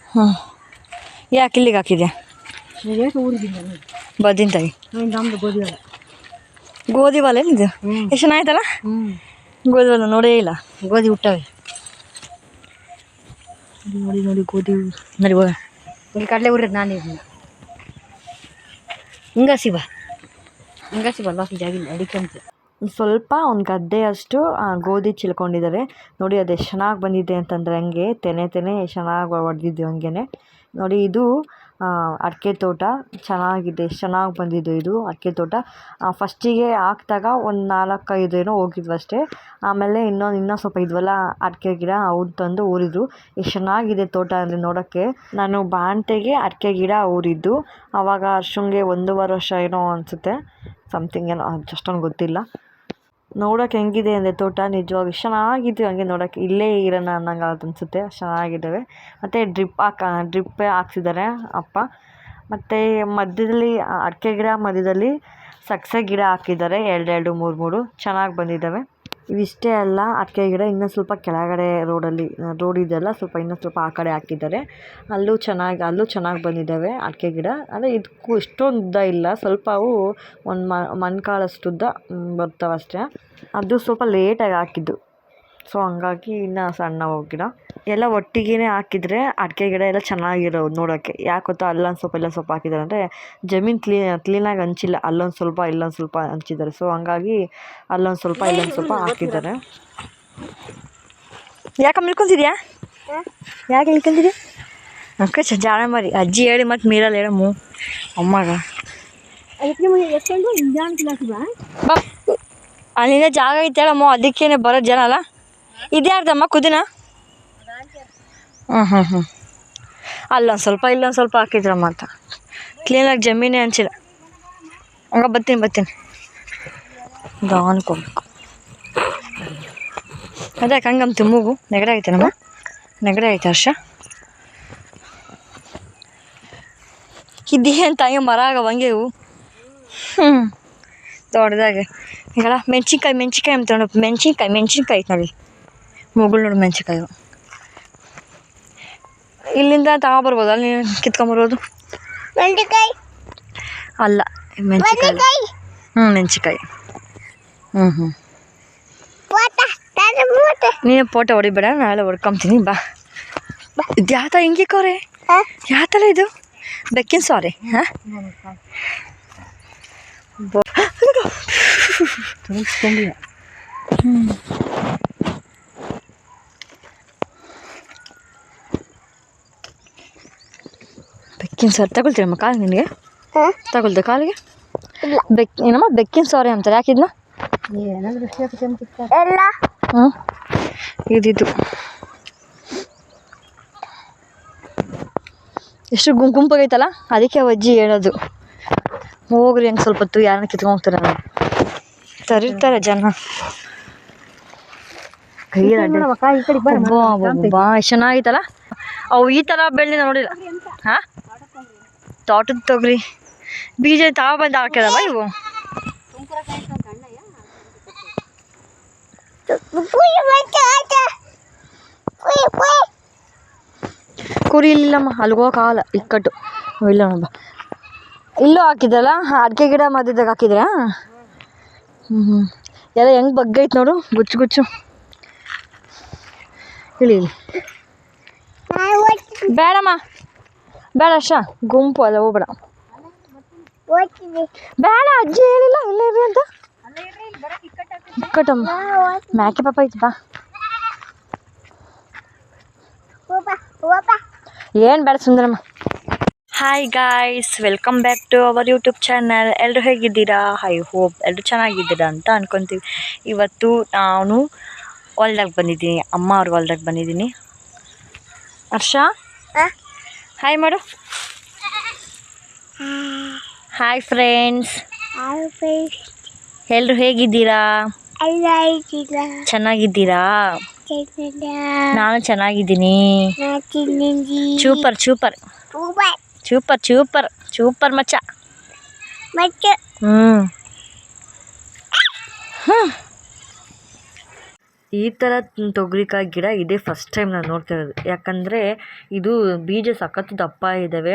ಹ್ಞೂ ಯಾಕೆ ಇಲ್ಲಿಗೆ ಹಾಕಿದ್ಯಾ ಬದ್ನಿಕಾಯಿ ಗೋಧಿ ಬಾಲ ಏನಿದು ಎಷ್ಟು ಚೆನ್ನಾಯ್ತಲ್ಲ ಗೋಧಿ ಬಾಲ ನೋಡೇ ಇಲ್ಲ ಗೋಧಿ ಹುಟ್ಟವೆ ನೋಡಿ ನೋಡಿ ಗೋಧಿ ನೋಡಿ ಹೋಗ ಇಲ್ಲಿ ಕಡಲೆ ಉರಿಯೋದು ನಾನು ಹಿಂಗಾಸಿ ಬಾ ಜಾಗಿಲ್ಲ ಅಡಿಕೆ ಅಂತ ಸ್ವಲ್ಪ ಒಂದು ಗದ್ದೆಯಷ್ಟು ಗೋಧಿ ಚಿಲ್ಕೊಂಡಿದ್ದಾರೆ ನೋಡಿ ಅದು ಎಷ್ಟು ಚೆನ್ನಾಗಿ ಬಂದಿದೆ ಅಂತಂದರೆ ಹಂಗೆ ತೆನೆ ಚೆನ್ನಾಗಿ ಹೊಡೆದಿದ್ದು ಹಂಗೆ ನೋಡಿ ಇದು ಅಡಿಕೆ ತೋಟ ಚೆನ್ನಾಗಿದೆ ಚೆನ್ನಾಗಿ ಬಂದಿದ್ದು ಇದು ಅಡಿಕೆ ತೋಟ ಫಸ್ಟಿಗೆ ಹಾಕಿದಾಗ ಒಂದು 4-5 ಏನೋ ಹೋಗಿದ್ವು ಅಷ್ಟೇ ಆಮೇಲೆ ಇನ್ನೂ ಸ್ವಲ್ಪ ಇದ್ವಲ್ಲ ಅಡಿಕೆ ಗಿಡ ಅವ್ರು ತಂದು ಊರಿದ್ರು ಎಷ್ಟು ಚೆನ್ನಾಗಿದೆ ತೋಟ ಅಂದರೆ ನೋಡೋಕ್ಕೆ ನಾನು ಬಾಣ್ತೆಗೆ ಅಡಿಕೆ ಗಿಡ ಊರಿದ್ದು ಆವಾಗ ಅರ್ಶಂಗೆ 1.5 ವರ್ಷ ಏನೋ ಅನಿಸುತ್ತೆ ಸಮಥಿಂಗ್ ಏನೋ ಅಷ್ಟೊಂದು ಗೊತ್ತಿಲ್ಲ ನೋಡೋಕೆ ಹೆಂಗಿದೆ ಅಂದರೆ ತೋಟ ನಿಜವಾಗಿ ಚೆನ್ನಾಗಿದ್ದು ಹಂಗೆ ನೋಡೋಕ್ಕೆ ಇಲ್ಲೇ ಇರೋಣ ಅನ್ನಂಗೆ ಅನಿಸುತ್ತೆ ಚೆನ್ನಾಗಿದ್ದಾವೆ ಮತ್ತು ಡ್ರಿಪ್ಪೇ ಹಾಕ್ಸಿದ್ದಾರೆ ಅಪ್ಪ ಮತ್ತು ಮಧ್ಯದಲ್ಲಿ ಅಡಿಕೆ ಗಿಡ ಮಧ್ಯದಲ್ಲಿ ಸಕ್ಸೆ ಗಿಡ ಹಾಕಿದ್ದಾರೆ 2 3 ಚೆನ್ನಾಗಿ ಬಂದಿದ್ದಾವೆ ಇವಿಷ್ಟೇ ಅಲ್ಲ ಅಡಿಕೆ ಗಿಡ ಇನ್ನೂ ಸ್ವಲ್ಪ ಕೆಳಗಡೆ ರೋಡ್ ಇದೆಯಲ್ಲ ಸ್ವಲ್ಪ ಇನ್ನೂ ಸ್ವಲ್ಪ ಆ ಕಡೆ ಹಾಕಿದ್ದಾರೆ ಅಲ್ಲೂ ಚೆನ್ನಾಗಿ ಬಂದಿದ್ದಾವೆ ಅಡಿಕೆ ಗಿಡ ಅಂದರೆ ಇದಕ್ಕೂ ಇಷ್ಟೊಂದು ಉದ್ದ ಇಲ್ಲ ಸ್ವಲ್ಪ ಅವು ಒಂದು ಮೊಣಕಾಲಷ್ಟು ಉದ್ದ ಬರ್ತಾವೆ ಅಷ್ಟೇ ಅದು ಸ್ವಲ್ಪ ಲೇಟಾಗಿ ಹಾಕಿದ್ದು ಸೊ ಹಂಗಾಗಿ ಇನ್ನೂ ಸಣ್ಣ ಗಿಡ ಎಲ್ಲ ಒಟ್ಟಿಗೆ ಹಾಕಿದರೆ ಅಡಿಕೆ ಗಿಡ ಎಲ್ಲ ಚೆನ್ನಾಗಿರೋದು ನೋಡೋಕ್ಕೆ ಯಾಕೆ ಗೊತ್ತಾ ಅಲ್ಲೊಂದು ಸ್ವಲ್ಪ ಇಲ್ಲೊಂದು ಸ್ವಲ್ಪ ಹಾಕಿದ್ದಾರೆ ಅಂದರೆ ಜಮೀನು ಕ್ಲೀನಾಗಿ ಹಂಚಿಲ್ಲ ಅಲ್ಲೊಂದು ಸ್ವಲ್ಪ ಇಲ್ಲೊಂದು ಸ್ವಲ್ಪ ಹಂಚಿದ್ದಾರೆ ಸೊ ಹಂಗಾಗಿ ಅಲ್ಲೊಂದು ಸ್ವಲ್ಪ ಇಲ್ಲೊಂದು ಸ್ವಲ್ಪ ಹಾಕಿದ್ದಾರೆ ಯಾಕೆ ಇಳ್ಕೊಂತಿದ್ಯಾ ಯಾಕೆ ಇಳ್ಕೊಂತಿದ್ಯಾ ಅಕ್ಕ ಜಾಣ ಮರಿ ಅಜ್ಜಿ ಹೇಳಿ ಮತ್ತು ಮೀರಲ್ಲಿ ಹೇಳಮ್ಮು ಅಮ್ಮಾಗ ಬಾ ಅಲ್ಲಿಂದ ಜಾಗ ಐತೇಳಮ್ಮ ಅದಕ್ಕೇನೆ ಬರೋ ಜನ ಅಲ್ಲ ಇದ್ಯಾರ್ದಮ್ಮ ಕುದಿನ ಹ್ಞೂ ಅಲ್ಲೊಂದು ಸ್ವಲ್ಪ ಇಲ್ಲೊಂದು ಸ್ವಲ್ಪ ಹಾಕಿದ್ರಮ್ಮ ಅಂತ ಕ್ಲೀನಾಗಿ ಜಮೀನೇ ಹಂಚಿಲ್ಲ ಹಂಗ ಬರ್ತೀನಿ ಅನ್ಕೋಬೇಕು ಅದಕ್ಕೆ ಹಂಗಂತ ಮೂಗು ನೆಗಡೆ ಐತೆ ಹರ್ಷ ಇದ್ದೀ ಅಂತ ಹಂಗೆ ಮರ ಆಗವ ಹಂಗೆ ಇವು ದೊಡ್ಡದಾಗೆ ಈಗ ಮೆಣಸಿನ್ಕಾಯಿ ಅಂತ ಮೆಣಸಿನ್ಕಾಯಿ ನೋಡಿ ಮುಗುಳು ನೋಡಿ ಮೆಣಸಿನ್ಕಾಯಿ ಇಲ್ಲಿಂದ ತಗೊಬರ್ಬೋದು ಅಲ್ಲಿ ಕಿತ್ಕೊಂಬರ್ಬೋದು ಅಲ್ಲ ಮೆಣಸಿನ್ಕಾಯಿ ಮೆಣಸಿನ್ಕಾಯಿ ಹ್ಞೂ ನೀನು ಫೋಟೋ ಹೊಡಿಬೇಡ ನಾಳೆ ಹೊಡ್ಕೊಂತೀನಿ ಬಾ ಇದು ಯಾವ ಹಿಂಗೆ ಕೋರೆ ಯಾವ ಥರ ಇದು ಬೆಕ್ಕಿನ ಸಾರಿ ಬೆಕ್ಕಿನ ಸಾರಿ ತಗೊಳ್ತೀರಮ್ಮ ಕಾಲು ನಿನಗೆ ತಗೊಳ್ದೆ ಕಾಲಿಗೆ ಏನಮ್ಮ ಬೆಕ್ಕಿನ ಸಾರಿ ಅಂತಾರೆ ಯಾಕಿದ್ನ ಹ್ಞೂ ಇದಿದ್ದು ಎಷ್ಟು ಗುಂಪಾಗೈತಲ್ಲ ಅದಕ್ಕೆ ಅಜ್ಜಿ ಹೇಳೋದು ಹೋಗ್ರಿ ಹಂಗೆ ಸ್ವಲ್ಪ ಹೊತ್ತು ಯಾರನ್ನ ಕಿತ್ಕೊಂಡು ಹೋಗ್ತಾರೆ ತರಿರ್ತಾರೆ ಜನ ಬಾ ಚೆನ್ನಾಗಿತ್ತಲ್ಲ ಅವು ಈ ಥರ ಬೆಳ್ಳಿ ನೋಡಿಲ್ಲ ಹಾಂ ತೋಟದ ತೊಗರಿ ಬೀಜ ಬಂದು ಹಾಕ್ಯದವ ಇವು ಕುರಿ ಇಲ್ಲಮ್ಮ ಅಲ್ಲಿಗೆ ಹೋಗಕ್ಕಾಗಲ್ಲ ಇಕ್ಕಟ್ಟು ಇಲ್ಲ ನೋಡ ಇಲ್ಲೂ ಹಾಕಿದ್ರಲ್ಲ ಅಡಿಕೆ ಗಿಡ ಮಧ್ಯದಾಗ ಹಾಕಿದ್ರಾ ಎಲ್ಲ ಹೆಂಗೆ ಬಗ್ಗೈತೆ ನೋಡು ಗುಚ್ಚು ಇಳಿ ಬೇಡಮ್ಮ ಬೇಡ ಅಷ್ಟ ಗುಂಪು ಅಲ್ಲ ಹೋಗ್ಬೇಡ ಬೇಡ ಅಜ್ಜಿ ಹೇಳಿಲ್ಲ ಇಲ್ಲೇ ಇರ್ರಿ ಅಂತ ಇಕ್ಕಟ್ಟಮ್ಮ ಮ್ಯಾಕೆ ಪಾಪ ಐತಿ ಬಾ ಏನು ಬೇಡ Sundaramma hi guys welcome back to our YouTube channel ಎಲ್ಲರೂ ಹೇಗಿದ್ದೀರಾ ಐ ಹೋಪ್ ಎಲ್ಲರೂ ಚೆನ್ನಾಗಿದ್ದೀರಾ ಅಂತ ಅನ್ಕೊತೀವಿ ಇವತ್ತು ನಾನು ಹೊಲ್ದಾಗ ಬಂದಿದ್ದೀನಿ ಅಮ್ಮ ಅವ್ರ ಹೊಲ್ದಾಗ ಬಂದಿದ್ದೀನಿ ಹರ್ಷ ಹಾಯ್ ಮಾಡು ಹಾಯ್ ಫ್ರೆಂಡ್ಸ್ ಎಲ್ಲರೂ ಹೇಗಿದ್ದೀರಾ ಚೆನ್ನಾಗಿದ್ದೀರಾ ನಾನು ಚೆನ್ನಾಗಿದ್ದೀನಿ ಸೂಪರ್ ಮಚ್ಚ ಈ ಥರ ತೊಗರಿಕಾಯಿ ಗಿಡ ಇದೇ ಫಸ್ಟ್ ಟೈಮ್ ನಾನು ನೋಡ್ತಿರೋದು. ಯಾಕಂದರೆ ಇದು ಬೀಜ ಸಖತ್ತು ದಪ್ಪ ಇದ್ದಾವೆ,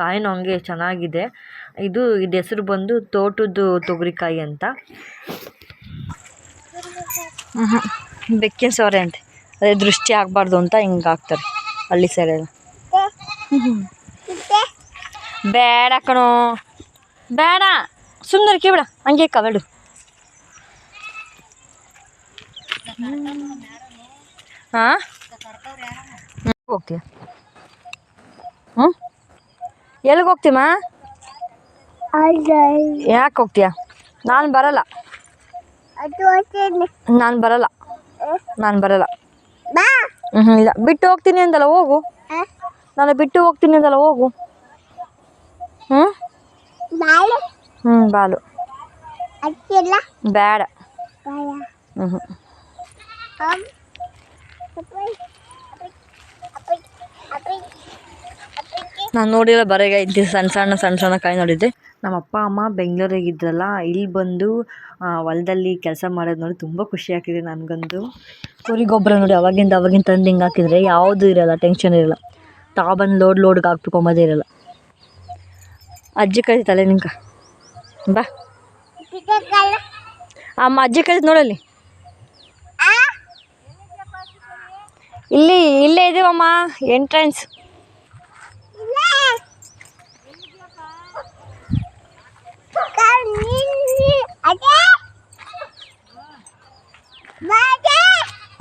ಕಾಯಿನೂ ಹಂಗೆ ಚೆನ್ನಾಗಿದೆ. ಇದು ಹೆಸರು ಬಂದು ತೋಟದ ತೊಗರಿಕಾಯಿ ಅಂತ. ಬೆಕ್ಕಿನ ಸೋರೆ ಅಂತೆ, ಅದೇ ದೃಷ್ಟಿ ಆಗಬಾರ್ದು ಅಂತ ಹಿಂಗೆ ಹಾಕ್ತಾರೆ ಹಳ್ಳಿ ಸೈಡೆಲ್ಲ. ಬೇಡ ಕಣೋ, ಬೇಡ, ಸುಮ್ಮನೆ ಕೇಳ ಹಂಗೆ ಕವಡು. ಹಾಂ ಹೋಗ್ತೀಯ? ಎಲ್ಲಿಗೆ ಹೋಗ್ತೀಮ್ಮ? ಯಾಕೆ ಹೋಗ್ತೀಯ? ನಾನು ಬರಲ್ಲ, ನಾನು ಬರಲ್ಲ, ನಾನು ಬರಲ್ಲ. ಇಲ್ಲ, ಬಿಟ್ಟು ಹೋಗ್ತೀನಿ ಅಂದಲ್ಲ, ಹೋಗು. ನಾನು ಬಿಟ್ಟು ಹೋಗ್ತೀನಿ ಅಂದಲ್ಲ, ಹೋಗು. ಬಾಲು ಬೇಡ. ನಾನು ನೋಡಿಲ್ಲ, ಬರೇಗ ಇದ್ದೆ ಸಣ್ಣ ಸಣ್ಣ ಕಾಯಿ ನೋಡಿದ್ದೆ. ನಮ್ಮ ಅಪ್ಪ ಅಮ್ಮ ಬೆಂಗಳೂರಿಗೆ ಇದ್ರಲ್ಲ, ಇಲ್ಲಿ ಬಂದು ಹೊಲದಲ್ಲಿ ಕೆಲಸ ಮಾಡೋದು ನೋಡಿ ತುಂಬ ಖುಷಿ ಆಗ್ತಿದೆ ನನಗಂತೂ. ಕುರಿ ಗೊಬ್ಬರ ನೋಡಿ ಅವಾಗಿಂದ ತಂದು ಹಿಂಗೆ ಹಾಕಿದರೆ ಯಾವುದೂ ಇರೋಲ್ಲ, ಟೆನ್ಷನ್ ಇರೋಲ್ಲ. ಬಂದು ಲೋಡ್ಗೆ ಹಾಕ್ಬಿಟ್ಕೊಂಬೋದೇ ಇರೋಲ್ಲ. ಅಜ್ಜಿ ಕಳಿತಲ್ಲ ನಿಂಕ, ಬಾ ಅಮ್ಮ. ಅಜ್ಜಿ ಕಳಿತು ನೋಡಲ್ಲಿ, ಇಲ್ಲೇ ಇದೀವಮ್ಮ, ಎಂಟ್ರೆನ್ಸ್.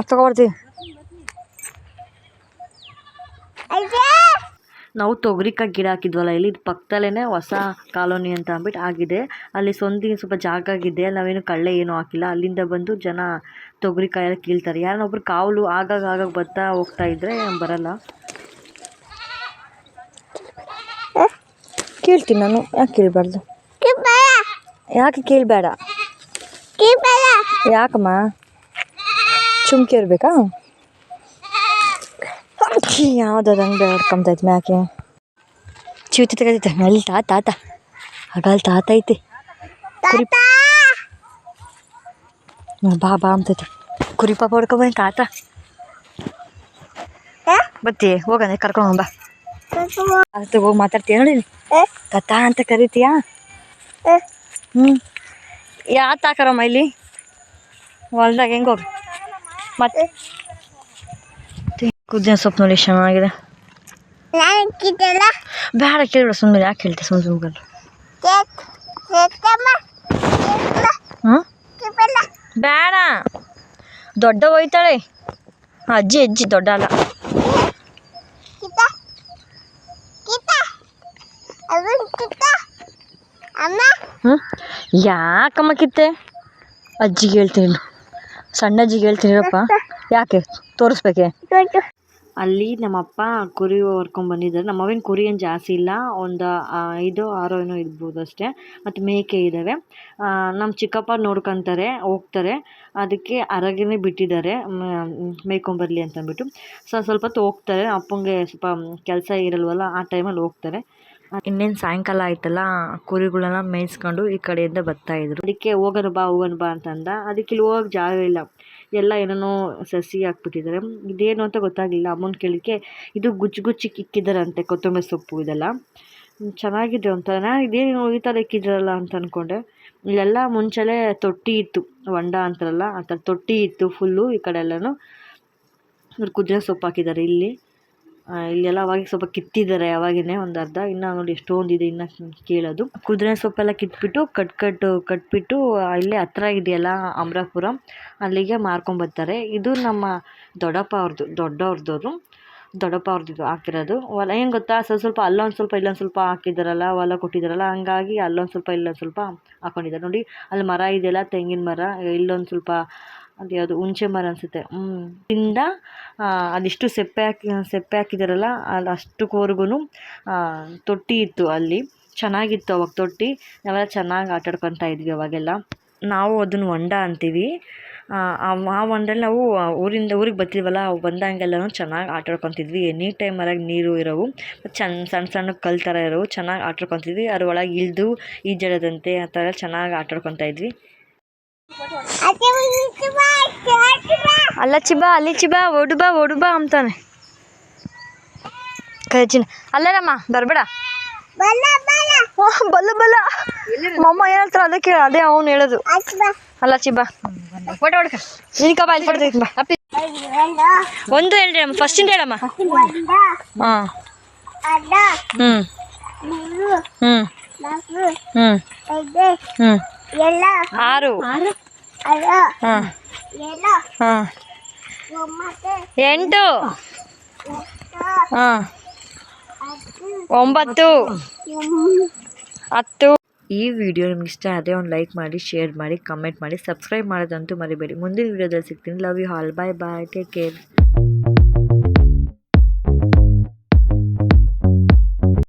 ತಗೊಬರ್ತೀವಿ. ನಾವು ತೊಗರಿಕಾಯಿ ಗಿಡ ಹಾಕಿದ್ವಲ್ಲ ಇಲ್ಲಿ, ಇದು ಪಕ್ಕದಲ್ಲೇ ಹೊಸ ಕಾಲೋನಿ ಅಂತ ಅಂದ್ಬಿಟ್ಟು ಆಗಿದೆ. ಅಲ್ಲಿ ಸ್ವಲ್ಪ ಜಾಗ ಆಗಿದೆ, ಅಲ್ಲಿ ನಾವೇನು ಕಳ್ಳೆ ಏನೂ ಹಾಕಿಲ್ಲ. ಅಲ್ಲಿಂದ ಬಂದು ಜನ ತೊಗರಿಕಾಯಿ ಎಲ್ಲ ಕೀಳ್ತಾರೆ. ಯಾರನ್ನೊಬ್ರು ಕಾವಲು ಆಗಾಗ ಬರ್ತಾ ಹೋಗ್ತಾ ಇದ್ದರೆ ಬರಲ್ಲ. ಕೇಳ್ತೀನಿ ನಾನು, ಯಾಕೆ ಕೇಳಬಾರ್ದು? ಯಾಕೆ ಕೇಳಬೇಡ? ಯಾಕಮ್ಮ ಚುಮ್ಕಿ ಇರಬೇಕಾ? ಯಾವ್ದು ಹಂಗೆ ಬೇಡ್ಕೊಂತೈತೆ ಮ್ಯಾಕೆ ಚಿವತಿ ತೆಗತೈತೆ ಅಲ್ಲಿ. ತಾತ ಹಾಗಲ್ಲಿ ತಾತ ಐತೆ, ಕುರಿ ಬಾ ಅಂತೈತೆ. ಕುರಿ ಪಾಪ ಹೊಡ್ಕೊಬಂದು ತಾತ ಬತ್ತಿ ಹೋಗಂದ್ರೆ ಕರ್ಕೊಂಡು ಬಾ. ಅದಕ್ಕೆ ಹೋಗಿ ಮಾತಾಡ್ತೀಯ ನೋಡಿ, ತಾತ ಅಂತ ಕರಿತೀಯಾ? ಯಾತ ಹಾಕರಮ್ಮ ಇಲ್ಲಿ ಹೊಲ್ದಾಗ? ಹೆಂಗೆ ಹೋಗಿ ಮತ್ತೆ ಕುದಿನ ಸೊಪ್ಪು ನೋಡಿ ಚೆನ್ನಾಗಿದೆ. ಬೇಡ ಕೇಳಿಬಿಡ, ಸುಮ್ಮನೆ ಯಾಕೆ ಹೇಳ್ತೆ ಸುಮ್ಮನೆ. ಬೇಡ, ದೊಡ್ಡ ಹೋಯ್ತಾಳೆ ಅಜ್ಜಿ ದೊಡ್ಡ ಅಲ್ಲ. ಯಾಕಮ್ಮ ಕಿತ್ತೆ? ಅಜ್ಜಿಗೆ ಹೇಳ್ತೀನಿ, ಸಣ್ಣ ಅಜ್ಜಿಗೆ ಹೇಳ್ತೀನಿರಪ್ಪ. ಯಾಕೆ ತೋರಿಸ್ಬೇಕೆ? ಅಲ್ಲಿ ನಮ್ಮಪ್ಪ ಕುರಿ ಹೊರ್ಕೊಂಡ್ಬಂದಿದ್ದಾರೆ. ನಮ್ಮವೇನು ಕುರಿ ಏನು ಜಾಸ್ತಿ ಇಲ್ಲ, ಒಂದು 5-6 ಏನೋ ಇರ್ಬೋದು ಅಷ್ಟೇ. ಮತ್ತು ಮೇಕೆ ಇದ್ದಾವೆ. ನಮ್ಮ ಚಿಕ್ಕಪ್ಪ ನೋಡ್ಕೊತಾರೆ, ಹೋಗ್ತಾರೆ. ಅದಕ್ಕೆ ಹೊರಗೇನೆ ಬಿಟ್ಟಿದ್ದಾರೆ, ಮೇಯ್ಕೊಂಬರಲಿ ಅಂತಂದ್ಬಿಟ್ಟು. ಸ್ವಲ್ಪ ಹೊತ್ತು ಹೋಗ್ತಾರೆ. ಅಪ್ಪಂಗೆ ಸ್ವಲ್ಪ ಕೆಲಸ ಇರಲ್ವಲ್ಲ, ಆ ಟೈಮಲ್ಲಿ ಹೋಗ್ತಾರೆ. ಇನ್ನೇನು ಸಾಯಂಕಾಲ ಆಯ್ತಲ್ಲ, ಕುರಿಗಳನ್ನ ಮೇಯಿಸ್ಕೊಂಡು ಈ ಕಡೆಯಿಂದ ಬರ್ತಾಯಿದ್ರು. ಅದಕ್ಕೆ ಹೋಗೋಣ ಬಾ ಅಂತಂದ. ಅದಕ್ಕೆ ಇಲ್ಲಿ ಹೋಗೋಕೆ ಜಾಗ ಇಲ್ಲ, ಎಲ್ಲ ಏನೇನೋ ಸಸಿ ಹಾಕ್ಬಿಟ್ಟಿದ್ದಾರೆ. ಇದೇನು ಅಂತ ಗೊತ್ತಾಗಲಿಲ್ಲ. ಅಮ್ಮನ ಕೇಳಿಕ್ಕೆ ಇದು ಗುಚ್ಚಿ ಇಕ್ಕಿದ್ದಾರಂತೆ, ಕೊತ್ತಂಬರಿ ಸೊಪ್ಪು ಇದೆಲ್ಲ ಚೆನ್ನಾಗಿದೆ ಒಂಥರ. ಇದೇನು ಈ ಥರ ಇಕ್ಕಿದ್ರಲ್ಲ ಅಂತ ಅಂದ್ಕೊಂಡೆ. ಇಲ್ಲೆಲ್ಲ ಮುಂಚೆಲೇ ತೊಟ್ಟಿ ಇತ್ತು, ಹೊಂಡ ಅಂತಾರಲ್ಲ ಆ ಥರ ತೊಟ್ಟಿ ಇತ್ತು ಫುಲ್ಲು. ಈ ಕಡೆ ಎಲ್ಲನೂ ಕುದುರೆ ಸೊಪ್ಪು ಹಾಕಿದ್ದಾರೆ. ಇಲ್ಲೆಲ್ಲ ಅವಾಗ ಸ್ವಲ್ಪ ಕಿತ್ತಿದ್ದಾರೆ, ಅವಾಗೇ ಒಂದು ಅರ್ಧ. ಇನ್ನು ನೋಡಿ ಎಷ್ಟೊಂದಿದೆ ಇನ್ನು ಕೇಳೋದು. ಕುದುರೆ ಸೊಪ್ಪೆಲ್ಲ ಕಿತ್ಬಿಟ್ಟು ಕಟ್ಬಿಟ್ಟು ಇಲ್ಲೇ ಹತ್ರ ಇದೆಯಲ್ಲ ಅಮರಾಪುರ, ಅಲ್ಲಿಗೆ ಮಾರ್ಕೊಂಬರ್ತಾರೆ. ಇದು ನಮ್ಮ ದೊಡ್ಡಪ್ಪ ಅವ್ರದ್ದು ಹಾಕಿರೋದು ಹೊಲ. ಏನು ಗೊತ್ತಾ, ಸ್ವಲ್ಪ ಅಲ್ಲೊಂದು ಸ್ವಲ್ಪ ಇಲ್ಲೊಂದು ಸ್ವಲ್ಪ ಹಾಕಿದ್ದಾರಲ್ಲ, ಹೊಲ ಕೊಟ್ಟಿದ್ದಾರಲ್ಲ, ಹಂಗಾಗಿ ಅಲ್ಲೊಂದು ಸ್ವಲ್ಪ ಇಲ್ಲೊಂದು ಸ್ವಲ್ಪ ಹಾಕೊಂಡಿದ್ದಾರೆ. ನೋಡಿ ಅಲ್ಲಿ ಮರ ಇದೆಯಲ್ಲ, ತೆಂಗಿನ ಮರ, ಇಲ್ಲೊಂದು ಸ್ವಲ್ಪ ಅದು ಯಾವುದು ಹುಣಸೆ ಮರ ಅನಿಸುತ್ತೆ. ಇಂದ ಅದಿಷ್ಟು ಸೆಪ್ಪೆ ಹಾಕಿದಾರಲ್ಲ, ಅಲ್ಲಿ ಅಷ್ಟಕ್ಕವರೆಗೂ ತೊಟ್ಟಿ ಇತ್ತು ಅಲ್ಲಿ. ಚೆನ್ನಾಗಿತ್ತು ಅವಾಗ ತೊಟ್ಟಿ. ನಾವೆಲ್ಲ ಚೆನ್ನಾಗಿ ಆಟಾಡ್ಕೊತಾ ಇದ್ವಿ ಅವಾಗೆಲ್ಲ. ನಾವು ಅದನ್ನು ಹೊಂಡ ಅಂತೀವಿ. ಆ ಹೊಂಡಲ್ಲಿ ನಾವು ಊರಿಗೆ ಬರ್ತಿದ್ವಲ್ಲ, ಬಂದಂಗೆಲ್ಲನೂ ಚೆನ್ನಾಗಿ ಆಟಾಡ್ಕೊತಿದ್ವಿ. ಎನಿ ಟೈಮ್ ಮರಾಗ ನೀರು ಇರೋವು, ಸಣ್ಣ ಕಲ್ಲು ಥರ ಇರೋವು, ಚೆನ್ನಾಗಿ ಆಟಾಡ್ಕೊತಿದ್ವಿ. ಅದ್ರ ಒಳಗೆ ಇಳಿದು ಈಜಾಡೋದಂತೆ ಆ ಥರ ಚೆನ್ನಾಗಿ ಆಟಾಡ್ಕೊತಾ ಇದ್ವಿ. ಅಲ್ಲ ಚಿಬಾ ಅಲ್ಲಿ ಚಿಬಾ ಓಡು ಬಾ ಅಂತಾನೆ ಕಜಿನ ಅಲ್ಲರಮ್ಮ ಬರ್ಬೇಡ ಬಲ್ಲ ಬಲ್ಲ ಮಮ್ಮ ಏನಂತಾರ ಅದಕ್ಕೆ ಅದೇ ಅವನು ಹೇಳೋದು ಅಲ್ಲ ಚಿಬಾ ಫೋಟೋ ಹೊಡ್ಕ ನಿನ್ಕ ಬಾ ಇಲ್ಲಿ ಫೋಟೋ ತೆಗಿತೀನಿ ಬಾ ಒಂದು ಹೇಳ್ರಿ ಅಮ್ಮ ಫಸ್ಟಿಂದ ಹೇಳಮ್ಮ ಹಾಂ ಹ್ಞೂ ಹ್ಞೂ ಹ್ಞೂ ಹ್ಞೂ 6 ಹಾಂ ಹಾಂ 8 ಹಾಂ 9 10 ಈ ವಿಡಿಯೋ ನಿಮ್ಗೆ ಇಷ್ಟ ಆದರೆ ಒಂದು ಲೈಕ್ ಮಾಡಿ ಶೇರ್ ಮಾಡಿ ಕಮೆಂಟ್ ಮಾಡಿ ಸಬ್ಸ್ಕ್ರೈಬ್ ಮಾಡೋದಂತೂ ಮರಿಬೇಡಿ ಮುಂದಿನ ವಿಡಿಯೋದಲ್ಲಿ ಸಿಗ್ತೀನಿ love you all bye take care